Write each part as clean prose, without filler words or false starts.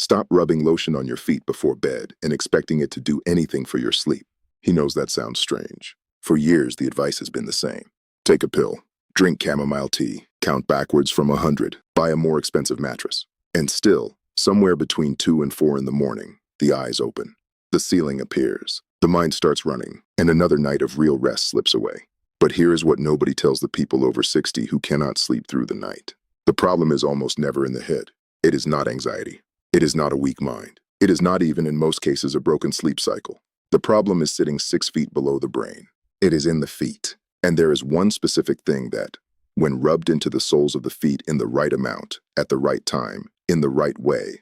Stop rubbing lotion on your feet before bed and expecting it to do anything for your sleep. He knows that sounds strange. For years, the advice has been the same. Take a pill, drink chamomile tea, count backwards from 100, buy a more expensive mattress. And still, somewhere between 2 and 4 in the morning, the eyes open. The ceiling appears. The mind starts running, and another night of real rest slips away. But here is what nobody tells the people over 60 who cannot sleep through the night. The problem is almost never in the head. It is not anxiety. It is not a weak mind. It is not even, in most cases, a broken sleep cycle. The problem is sitting 6 feet below the brain. It is in the feet. And there is one specific thing that, when rubbed into the soles of the feet in the right amount, at the right time, in the right way,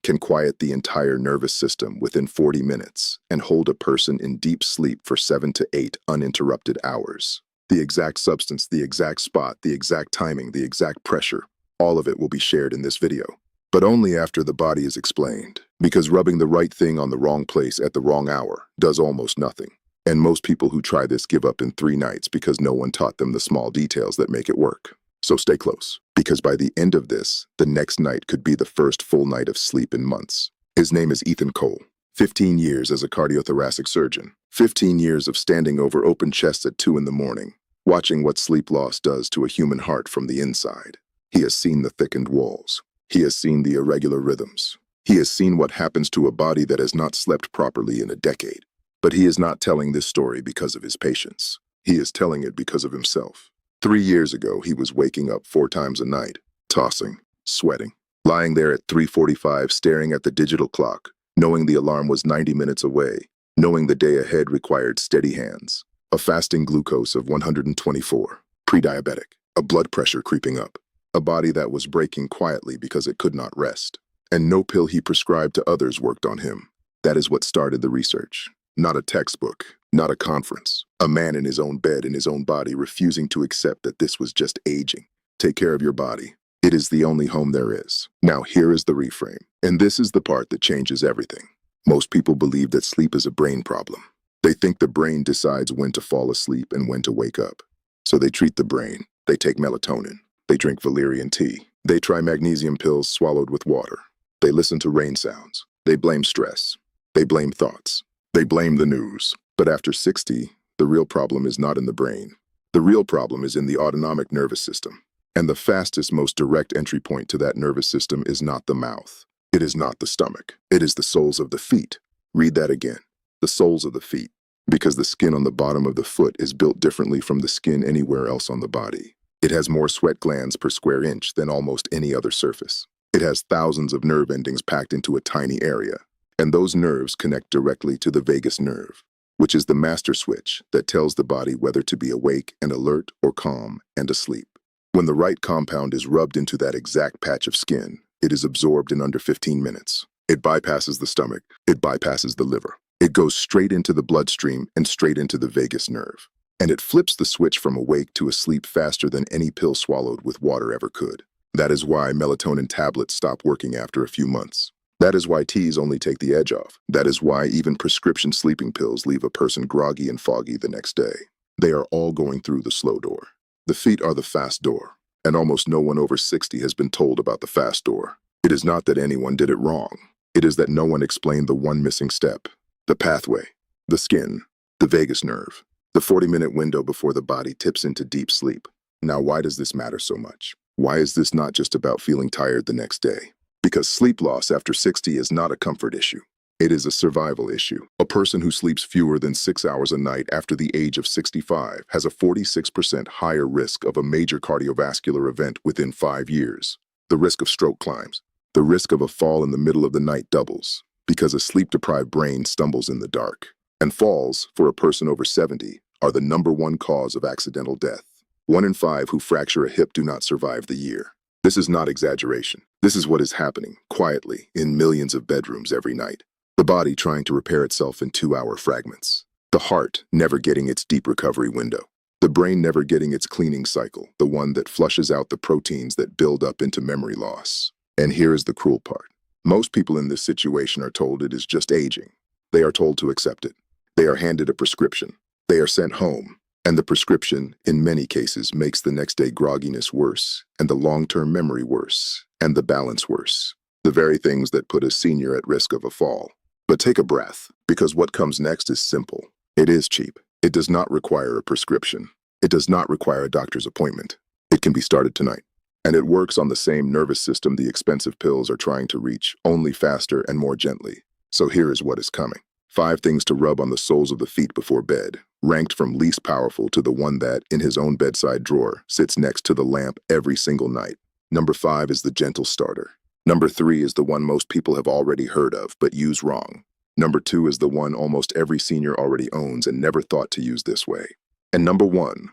can quiet the entire nervous system within 40 minutes and hold a person in deep sleep for 7 to 8 uninterrupted hours. The exact substance, the exact spot, the exact timing, the exact pressure, all of it will be shared in this video. But only after the body is explained, because rubbing the right thing on the wrong place at the wrong hour does almost nothing. And most people who try this give up in 3 nights because no one taught them the small details that make it work. So stay close, because by the end of this, the next night could be the first full night of sleep in months. His name is Ethan Cole. 15 years as a cardiothoracic surgeon. 15 years of standing over open chests at 2 in the morning, watching what sleep loss does to a human heart from the inside. He has seen the thickened walls. He has seen the irregular rhythms. He has seen what happens to a body that has not slept properly in a decade. But he is not telling this story because of his patients. He is telling it because of himself. 3 years ago, he was waking up 4 times a night, tossing, sweating, lying there at 3:45 staring at the digital clock, knowing the alarm was 90 minutes away, knowing the day ahead required steady hands, a fasting glucose of 124, pre-diabetic, a blood pressure creeping up, a body that was breaking quietly because it could not rest. And no pill he prescribed to others worked on him. That is what started the research. Not a textbook, not a conference. A man in his own bed, in his own body, refusing to accept that this was just aging. Take care of your body. It is the only home there is. Now here is the reframe. And this is the part that changes everything. Most people believe that sleep is a brain problem. They think the brain decides when to fall asleep and when to wake up. So they treat the brain. They take melatonin. They drink valerian tea. They try magnesium pills swallowed with water. They listen to rain sounds. They blame stress. They blame thoughts. They blame the news. But after 60, the real problem is not in the brain. The real problem is in the autonomic nervous system. And the fastest, most direct entry point to that nervous system is not the mouth. It is not the stomach. It is the soles of the feet. Read that again. The soles of the feet. Because the skin on the bottom of the foot is built differently from the skin anywhere else on the body. It has more sweat glands per square inch than almost any other surface. It has thousands of nerve endings packed into a tiny area. And those nerves connect directly to the vagus nerve, which is the master switch that tells the body whether to be awake and alert or calm and asleep. When the right compound is rubbed into that exact patch of skin, it is absorbed in under 15 minutes. It bypasses the stomach. It bypasses the liver. It goes straight into the bloodstream and straight into the vagus nerve. And it flips the switch from awake to asleep faster than any pill swallowed with water ever could. That is why melatonin tablets stop working after a few months. That is why teas only take the edge off. That is why even prescription sleeping pills leave a person groggy and foggy the next day. They are all going through the slow door. The feet are the fast door, and almost no one over 60 has been told about the fast door. It is not that anyone did it wrong. It is that no one explained the one missing step, the pathway, the skin, the vagus nerve, the 40-minute window before the body tips into deep sleep. Now, why does this matter so much? Why is this not just about feeling tired the next day? Because sleep loss after 60 is not a comfort issue. It is a survival issue. A person who sleeps fewer than 6 hours a night after the age of 65 has a 46% higher risk of a major cardiovascular event within 5 years. The risk of stroke climbs. The risk of a fall in the middle of the night doubles, because a sleep-deprived brain stumbles in the dark. And falls, for a person over 70, are the #1 cause of accidental death. 1 in 5 who fracture a hip do not survive the year. This is not exaggeration. This is what is happening, quietly, in millions of bedrooms every night. The body trying to repair itself in 2-hour fragments. The heart never getting its deep recovery window. The brain never getting its cleaning cycle, the one that flushes out the proteins that build up into memory loss. And here is the cruel part. Most people in this situation are told it is just aging. They are told to accept it. They are handed a prescription. They are sent home. And the prescription, in many cases, makes the next day grogginess worse, and the long-term memory worse, and the balance worse. the very things that put a senior at risk of a fall. But take a breath, because what comes next is simple. It is cheap. It does not require a prescription. It does not require a doctor's appointment. It can be started tonight. And it works on the same nervous system the expensive pills are trying to reach, only faster and more gently. So here is what is coming. 5 things to rub on the soles of the feet before bed, ranked from least powerful to the one that, in his own bedside drawer, sits next to the lamp every single night. Number 5 is the gentle starter. Number 3 is the one most people have already heard of, but use wrong. Number 2 is the one almost every senior already owns and never thought to use this way. And number 1,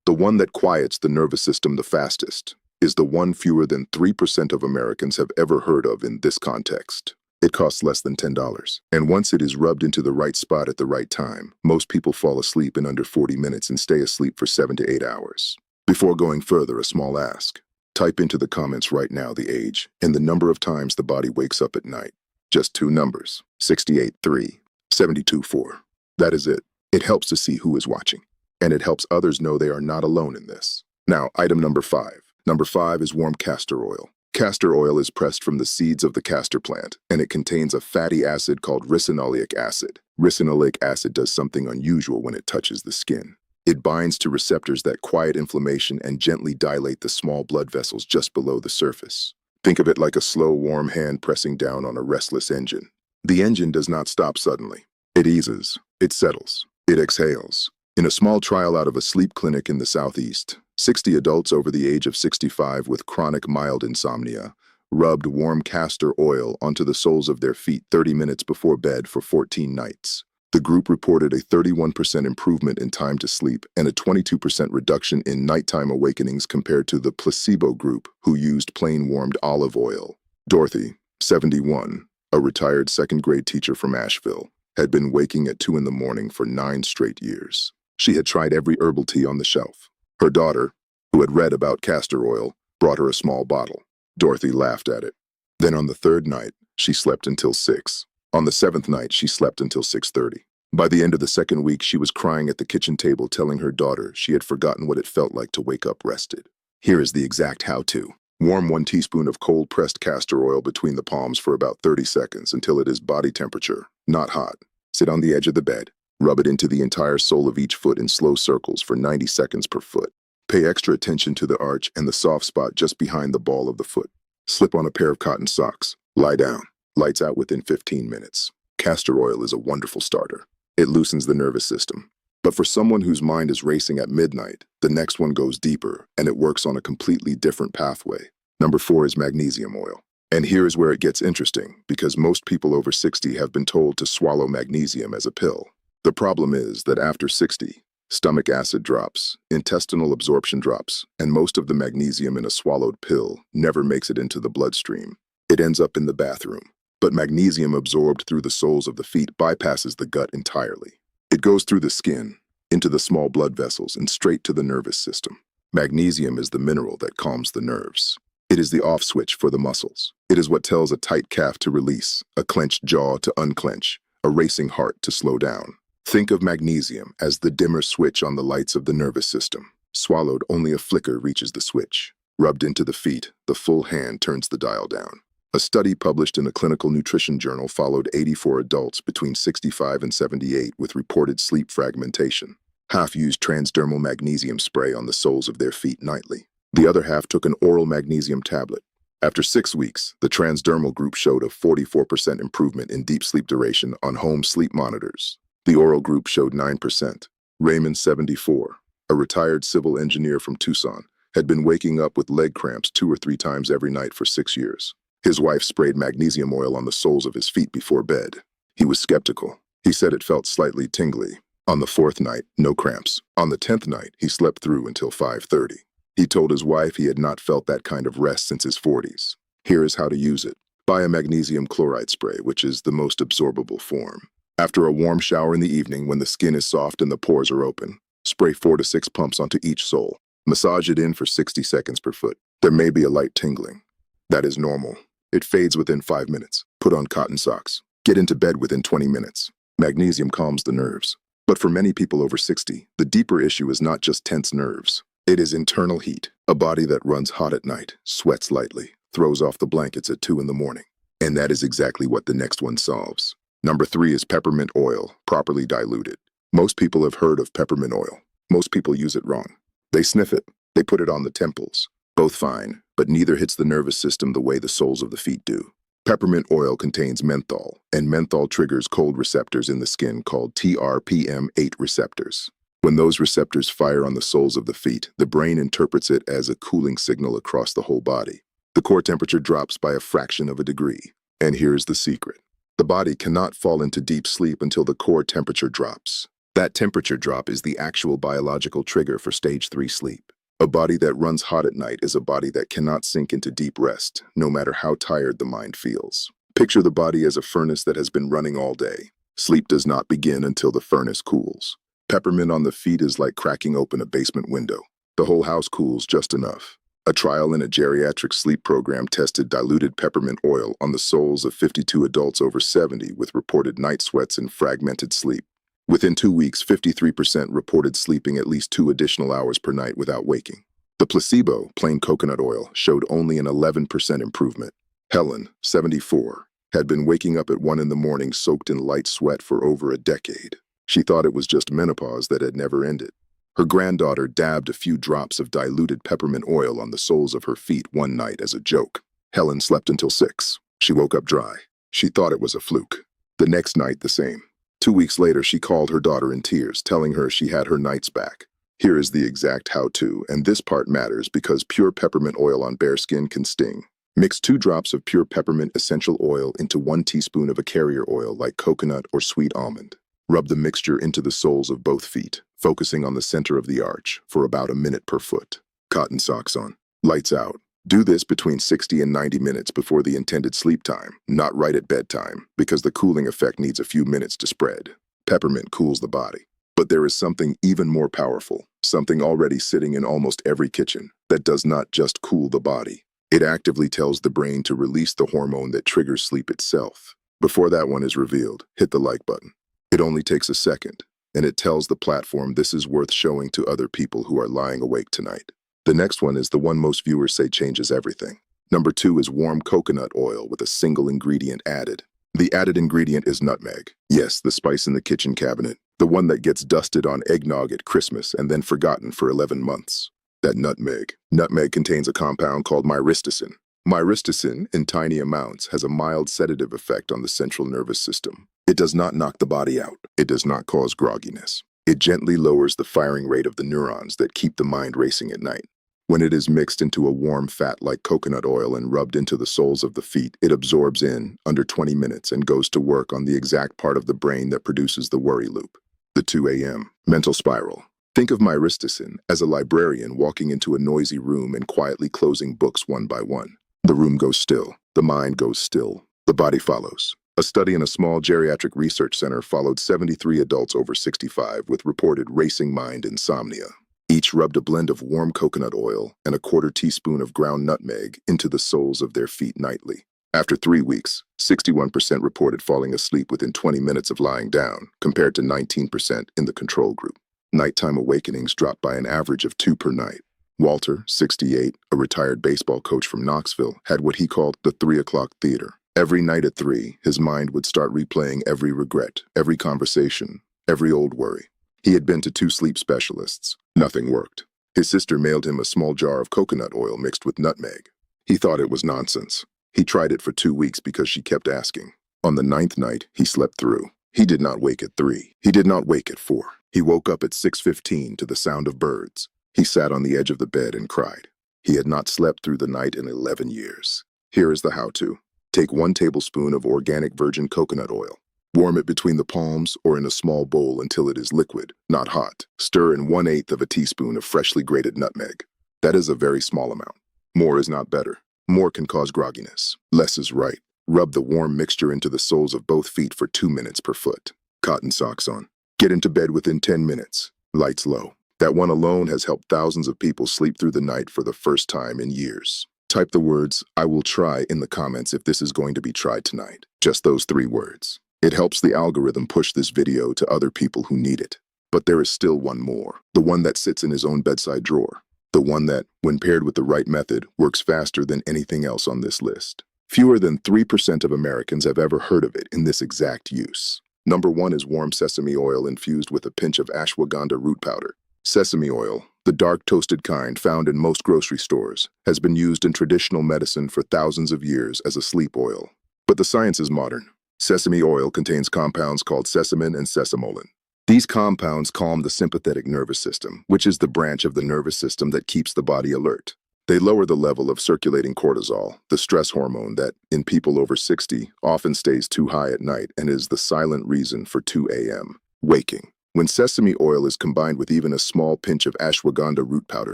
the one that quiets the nervous system the fastest, is the one fewer than 3% of Americans have ever heard of in this context. It costs less than $10, and once it is rubbed into the right spot at the right time, most people fall asleep in under 40 minutes and stay asleep for 7 to 8 hours. Before going further, a small ask. Type into the comments right now the age and the number of times the body wakes up at night. Just 2 numbers, 68-3, 72-4. That is it. It helps to see who is watching, and it helps others know they are not alone in this. Now, item number 5. Number 5 is warm castor oil. Castor oil is pressed from the seeds of the castor plant, and it contains a fatty acid called ricinoleic acid. Ricinoleic acid does something unusual when it touches the skin. It binds to receptors that quiet inflammation and gently dilate the small blood vessels just below the surface. Think of it like a slow, warm hand pressing down on a restless engine. The engine does not stop suddenly. It eases, it settles, it exhales. In a small trial out of a sleep clinic in the Southeast, 60 adults over the age of 65 with chronic mild insomnia rubbed warm castor oil onto the soles of their feet 30 minutes before bed for 14 nights. The group reported a 31% improvement in time to sleep and a 22% reduction in nighttime awakenings compared to the placebo group who used plain warmed olive oil. Dorothy, 71, a retired second-grade teacher from Asheville, had been waking at 2 in the morning for 9 straight years. She had tried every herbal tea on the shelf. Her daughter, who had read about castor oil, brought her a small bottle. Dorothy laughed at it. Then on the 3rd night, she slept until 6. On the 7th night, she slept until 6:30. By the end of the 2nd week, she was crying at the kitchen table telling her daughter she had forgotten what it felt like to wake up rested. Here is the exact how-to. Warm 1 teaspoon of cold-pressed castor oil between the palms for about 30 seconds until it is body temperature, not hot. Sit on the edge of the bed. Rub it into the entire sole of each foot in slow circles for 90 seconds per foot. Pay extra attention to the arch and the soft spot just behind the ball of the foot. Slip on a pair of cotton socks. Lie down. Lights out within 15 minutes. Castor oil is a wonderful starter. It loosens the nervous system. But for someone whose mind is racing at midnight, the next one goes deeper, and it works on a completely different pathway. Number 4 is magnesium oil. And here is where it gets interesting, because most people over 60 have been told to swallow magnesium as a pill. The problem is that after 60, stomach acid drops, intestinal absorption drops, and most of the magnesium in a swallowed pill never makes it into the bloodstream. It ends up in the bathroom. But magnesium absorbed through the soles of the feet bypasses the gut entirely. It goes through the skin, into the small blood vessels, and straight to the nervous system. Magnesium is the mineral that calms the nerves. It is the off switch for the muscles. It is what tells a tight calf to release, a clenched jaw to unclench, a racing heart to slow down. Think of magnesium as the dimmer switch on the lights of the nervous system. Swallowed, only a flicker reaches the switch. Rubbed into the feet, the full hand turns the dial down. A study published in a clinical nutrition journal followed 84 adults between 65 and 78 with reported sleep fragmentation. Half used transdermal magnesium spray on the soles of their feet nightly. The other half took an oral magnesium tablet. After 6 weeks, the transdermal group showed a 44% improvement in deep sleep duration on home sleep monitors. The oral group showed 9%. Raymond, 74, a retired civil engineer from Tucson, had been waking up with leg cramps 2 or 3 times every night for 6 years. His wife sprayed magnesium oil on the soles of his feet before bed. He was skeptical. He said it felt slightly tingly. On the 4th night, no cramps. On the 10th night, he slept through until 5:30. He told his wife he had not felt that kind of rest since his 40s. Here is how to use it. Buy a magnesium chloride spray, which is the most absorbable form. After a warm shower in the evening when the skin is soft and the pores are open, spray 4 to 6 pumps onto each sole. Massage it in for 60 seconds per foot. There may be a light tingling. That is normal. It fades within 5 minutes. Put on cotton socks. Get into bed within 20 minutes. Magnesium calms the nerves. But for many people over 60, the deeper issue is not just tense nerves. It is internal heat. A body that runs hot at night, sweats lightly, throws off the blankets at 2 in the morning. And that is exactly what the next one solves. Number 3 is peppermint oil, properly diluted. Most people have heard of peppermint oil. Most people use it wrong. They sniff it. They put it on the temples. Both fine, but neither hits the nervous system the way the soles of the feet do. Peppermint oil contains menthol, and menthol triggers cold receptors in the skin called TRPM8 receptors. When those receptors fire on the soles of the feet, the brain interprets it as a cooling signal across the whole body. The core temperature drops by a fraction of a degree. And here's the secret. The body cannot fall into deep sleep until the core temperature drops. That temperature drop is the actual biological trigger for stage 3 sleep. A body that runs hot at night is a body that cannot sink into deep rest, no matter how tired the mind feels. Picture the body as a furnace that has been running all day. Sleep does not begin until the furnace cools. Peppermint on the feet is like cracking open a basement window. The whole house cools just enough. A trial in a geriatric sleep program tested diluted peppermint oil on the soles of 52 adults over 70 with reported night sweats and fragmented sleep. Within 2 weeks, 53% reported sleeping at least 2 additional hours per night without waking. The placebo, plain coconut oil, showed only an 11% improvement. Helen, 74, had been waking up at 1 in the morning soaked in light sweat for over a decade. She thought it was just menopause that had never ended. Her granddaughter dabbed a few drops of diluted peppermint oil on the soles of her feet one night as a joke. Helen slept until 6. She woke up dry. She thought it was a fluke. The next night, the same. 2 weeks later, she called her daughter in tears, telling her she had her nights back. Here is the exact how-to, and this part matters because pure peppermint oil on bare skin can sting. Mix 2 drops of pure peppermint essential oil into 1 teaspoon of a carrier oil like coconut or sweet almond. Rub the mixture into the soles of both feet, focusing on the center of the arch, for about a minute per foot. Cotton socks on. Lights out. Do this between 60 and 90 minutes before the intended sleep time, not right at bedtime, because the cooling effect needs a few minutes to spread. Peppermint cools the body. But there is something even more powerful, something already sitting in almost every kitchen, that does not just cool the body. It actively tells the brain to release the hormone that triggers sleep itself. Before that one is revealed, hit the like button. It only takes a second, and it tells the platform this is worth showing to other people who are lying awake tonight. The next one is the one most viewers say changes everything. Number 2 is warm coconut oil with a single ingredient added. The added ingredient is nutmeg. Yes, the spice in the kitchen cabinet. The one that gets dusted on eggnog at Christmas and then forgotten for 11 months. That nutmeg. Nutmeg contains a compound called myristicin. Myristicin, in tiny amounts, has a mild sedative effect on the central nervous system. It does not knock the body out. It does not cause grogginess. It gently lowers the firing rate of the neurons that keep the mind racing at night. When it is mixed into a warm fat like coconut oil and rubbed into the soles of the feet, it absorbs in under 20 minutes and goes to work on the exact part of the brain that produces the worry loop. The 2 a.m. mental spiral. Think of myristicin as a librarian walking into a noisy room and quietly closing books one by one. The room goes still. The mind goes still. The body follows. A study in a small geriatric research center followed 73 adults over 65 with reported racing mind insomnia. Each rubbed a blend of warm coconut oil and a 1/4 teaspoon of ground nutmeg into the soles of their feet nightly. After 3 weeks, 61% reported falling asleep within 20 minutes of lying down, compared to 19% in the control group. Nighttime awakenings dropped by an average of 2 per night. Walter, 68, a retired baseball coach from Knoxville, had what he called the 3 o'clock theater. Every night at 3, his mind would start replaying every regret, every conversation, every old worry. He had been to 2 sleep specialists. Nothing worked. His sister mailed him a small jar of coconut oil mixed with nutmeg. He thought it was nonsense. He tried it for 2 weeks because she kept asking. On the 9th night, he slept through. He did not wake at 3. He did not wake at 4. He woke up at 6:15 to the sound of birds. He sat on the edge of the bed and cried. He had not slept through the night in 11 years. Here is the how-to. Take 1 tablespoon of organic virgin coconut oil. Warm it between the palms or in a small bowl until it is liquid, not hot. Stir in 1/8 of a teaspoon of freshly grated nutmeg. That is a very small amount. More is not better. More can cause grogginess. Less is right. Rub the warm mixture into the soles of both feet for 2 minutes per foot. Cotton socks on. Get into bed within 10 minutes. Lights low. That one alone has helped thousands of people sleep through the night for the first time in years. Type the words, "I will try," in the comments if this is going to be tried tonight. Just those 3 words. It helps the algorithm push this video to other people who need it. But there is still one more. The one that sits in his own bedside drawer. The one that, when paired with the right method, works faster than anything else on this list. Fewer than 3% of Americans have ever heard of it in this exact use. Number 1 is warm sesame oil infused with a pinch of ashwagandha root powder. Sesame oil, the dark toasted kind found in most grocery stores, has been used in traditional medicine for thousands of years as a sleep oil. But the science is modern. Sesame oil contains compounds called sesamin and sesamolin. These compounds calm the sympathetic nervous system, which is the branch of the nervous system that keeps the body alert. They lower the level of circulating cortisol, the stress hormone that, in people over 60, often stays too high at night and is the silent reason for 2 a.m. waking. When sesame oil is combined with even a small pinch of ashwagandha root powder,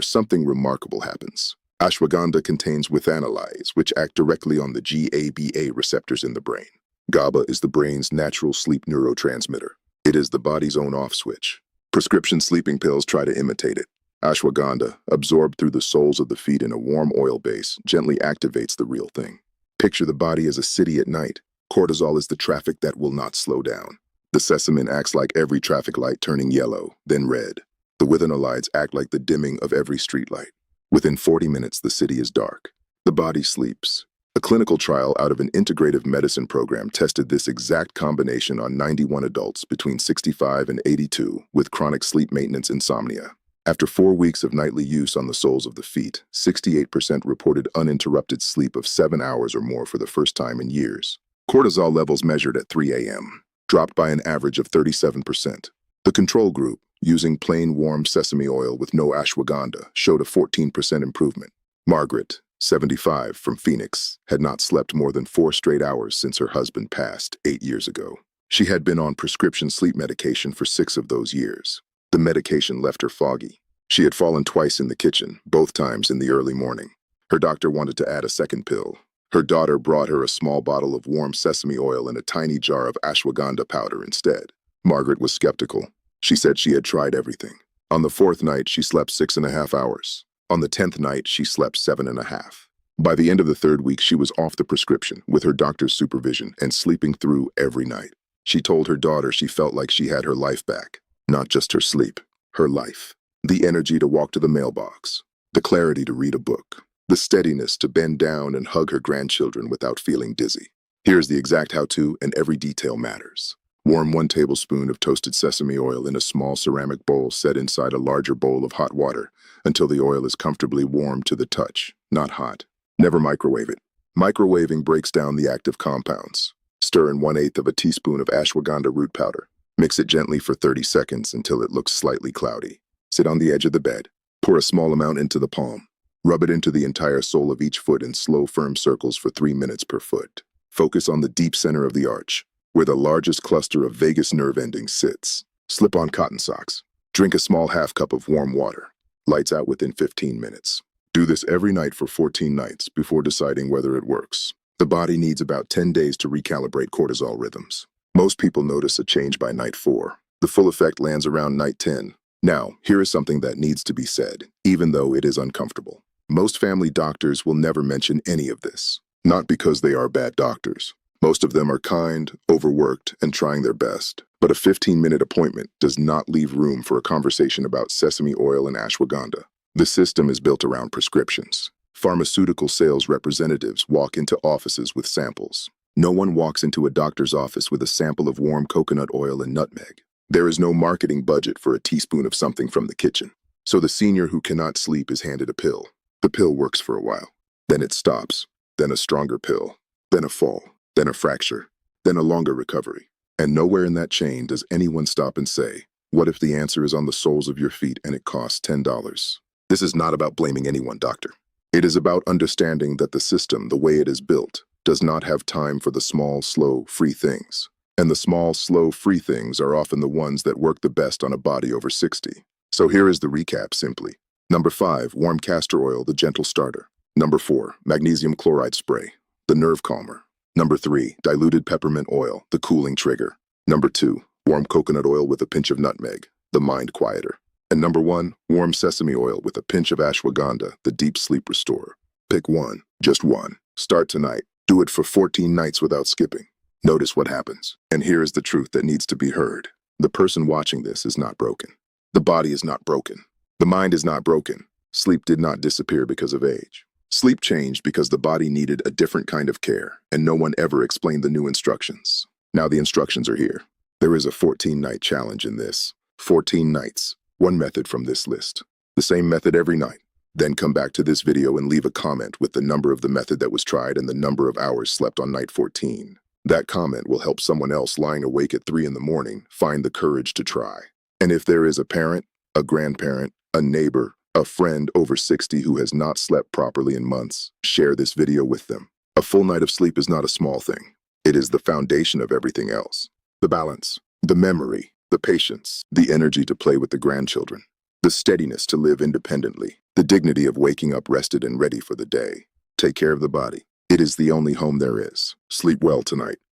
something remarkable happens. Ashwagandha contains withanolides, which act directly on the GABA receptors in the brain. GABA is the brain's natural sleep neurotransmitter. It is the body's own off switch. Prescription sleeping pills try to imitate it. Ashwagandha, absorbed through the soles of the feet in a warm oil base, gently activates the real thing. Picture the body as a city at night. Cortisol is the traffic that will not slow down. The sesamin acts like every traffic light turning yellow, then red. The withanolides act like the dimming of every streetlight. Within 40 minutes, the city is dark. The body sleeps. A clinical trial out of an integrative medicine program tested this exact combination on 91 adults between 65 and 82 with chronic sleep maintenance insomnia. After 4 weeks of nightly use on the soles of the feet, 68% reported uninterrupted sleep of 7 hours or more for the first time in years. Cortisol levels measured at 3 a.m. dropped by an average of 37%. The control group, using plain warm sesame oil with no ashwagandha, showed a 14% improvement. Margaret, 75, from Phoenix, had not slept more than 4 straight hours since her husband passed 8 years ago. She had been on prescription sleep medication for 6 of those years. The medication left her foggy. She had fallen twice in the kitchen, both times in the early morning. Her doctor wanted to add a second pill. Her daughter brought her a small bottle of warm sesame oil and a tiny jar of ashwagandha powder instead. Margaret was skeptical. She said she had tried everything. On the 4th night, she slept 6.5 hours. On the 10th night, she slept 7.5. By the end of the 3rd week, she was off the prescription, with her doctor's supervision, and sleeping through every night. She told her daughter she felt like she had her life back. Not just her sleep, her life. The energy to walk to the mailbox, the clarity to read a book, the steadiness to bend down and hug her grandchildren without feeling dizzy. Here's the exact how-to, and every detail matters. Warm 1 tablespoon of toasted sesame oil in a small ceramic bowl set inside a larger bowl of hot water until the oil is comfortably warm to the touch, not hot. Never microwave it. Microwaving breaks down the active compounds. Stir in 1/8 of a teaspoon of ashwagandha root powder. Mix it gently for 30 seconds until it looks slightly cloudy. Sit on the edge of the bed. Pour a small amount into the palm. Rub it into the entire sole of each foot in slow, firm circles for 3 minutes per foot. Focus on the deep center of the arch, where the largest cluster of vagus nerve endings sits. Slip on cotton socks. Drink a small half cup of warm water. Lights out within 15 minutes. Do this every night for 14 nights before deciding whether it works. The body needs about 10 days to recalibrate cortisol rhythms. Most people notice a change by night 4. The full effect lands around night 10. Now, here is something that needs to be said, even though it is uncomfortable. Most family doctors will never mention any of this. Not because they are bad doctors. Most of them are kind, overworked, and trying their best. But a 15-minute appointment does not leave room for a conversation about sesame oil and ashwagandha. The system is built around prescriptions. Pharmaceutical sales representatives walk into offices with samples. No one walks into a doctor's office with a sample of warm coconut oil and nutmeg. There is no marketing budget for a teaspoon of something from the kitchen. So the senior who cannot sleep is handed a pill. The pill works for a while. Then it stops. Then a stronger pill. Then a fall. Then a fracture. Then a longer recovery. And nowhere in that chain does anyone stop and say, what if the answer is on the soles of your feet and it costs $10? This is not about blaming anyone, doctor. It is about understanding that the system, the way it is built, does not have time for the small, slow, free things. And the small, slow, free things are often the ones that work the best on a body over 60. So here is the recap simply. Number 5, warm castor oil, the gentle starter. Number 4, magnesium chloride spray, the nerve calmer. Number 3, diluted peppermint oil, the cooling trigger. Number 2, warm coconut oil with a pinch of nutmeg, the mind quieter. And number 1, warm sesame oil with a pinch of ashwagandha, the deep sleep restorer. Pick one, just one. Start tonight. Do it for 14 nights without skipping. Notice what happens. And here is the truth that needs to be heard. The person watching this is not broken. The body is not broken. The mind is not broken. Sleep did not disappear because of age. Sleep changed because the body needed a different kind of care, and no one ever explained the new instructions. Now the instructions are here. There is a 14-night challenge in this. 14 nights, one method from this list. The same method every night. Then come back to this video and leave a comment with the number of the method that was tried and the number of hours slept on night 14. That comment will help someone else lying awake at 3 in the morning find the courage to try. And if there is a parent, a grandparent, a neighbor, a friend over 60 who has not slept properly in months, share this video with them. A full night of sleep is not a small thing. It is the foundation of everything else. The balance, the memory, the patience, the energy to play with the grandchildren, the steadiness to live independently, the dignity of waking up rested and ready for the day. Take care of the body. It is the only home there is. Sleep well tonight.